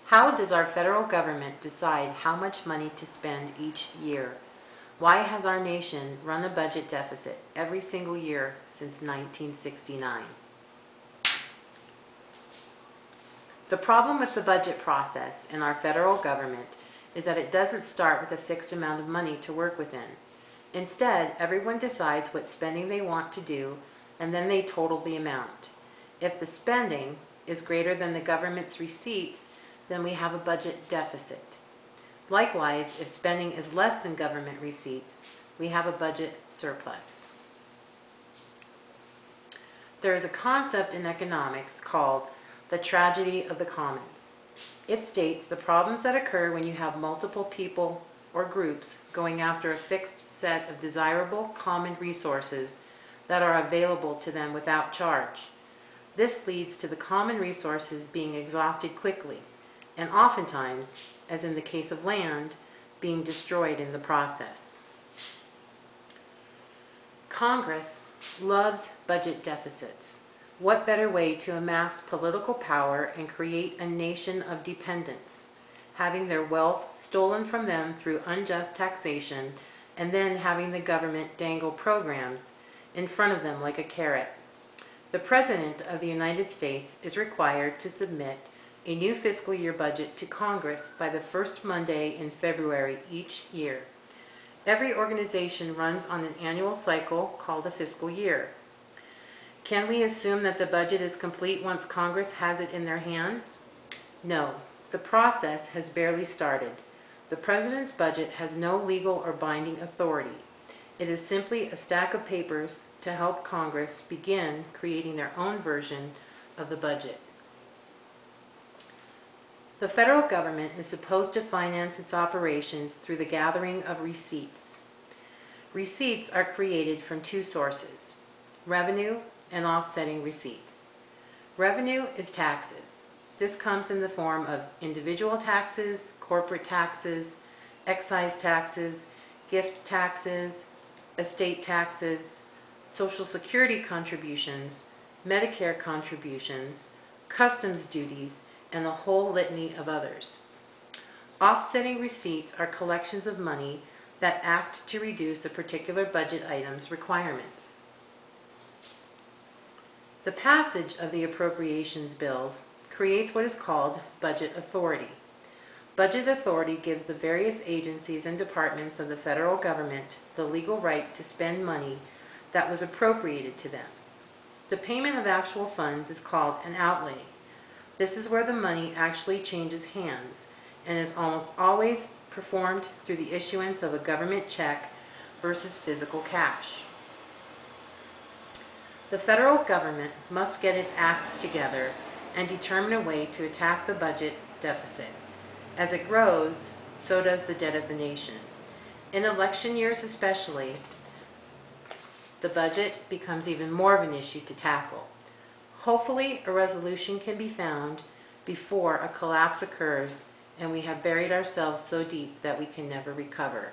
How does our federal government decide how much money to spend each year? Why has our nation run a budget deficit every single year since 1969? The problem with the budget process in our federal government is that it doesn't start with a fixed amount of money to work within. Instead, everyone decides what spending they want to do, and then they total the amount. If the spending is greater than the government's receipts, then we have a budget deficit. Likewise, if spending is less than government receipts, we have a budget surplus. There is a concept in economics called the tragedy of the commons. It states the problems that occur when you have multiple people or groups going after a fixed set of desirable common resources that are available to them without charge. This leads to the common resources being exhausted quickly, and oftentimes, as in the case of land, being destroyed in the process. Congress loves budget deficits. What better way to amass political power and create a nation of dependents, having their wealth stolen from them through unjust taxation, and then having the government dangle programs in front of them like a carrot. The President of the United States is required to submit a new fiscal year budget to Congress by the first Monday in February each year. Every organization runs on an annual cycle called a fiscal year. Can we assume that the budget is complete once Congress has it in their hands? No, the process has barely started. The President's budget has no legal or binding authority. It is simply a stack of papers to help Congress begin creating their own version of the budget. The federal government is supposed to finance its operations through the gathering of receipts. Receipts are created from two sources: revenue and offsetting receipts. Revenue is taxes. This comes in the form of individual taxes, corporate taxes, excise taxes, gift taxes, estate taxes, Social Security contributions, Medicare contributions, customs duties, and a whole litany of others. Offsetting receipts are collections of money that act to reduce a particular budget item's requirements. The passage of the appropriations bills creates what is called budget authority. Budget authority gives the various agencies and departments of the federal government the legal right to spend money that was appropriated to them. The payment of actual funds is called an outlay. This is where the money actually changes hands and is almost always performed through the issuance of a government check versus physical cash. The federal government must get its act together and determine a way to attack the budget deficit. As it grows, so does the debt of the nation. In election years especially, the budget becomes even more of an issue to tackle. Hopefully, a resolution can be found before a collapse occurs and we have buried ourselves so deep that we can never recover.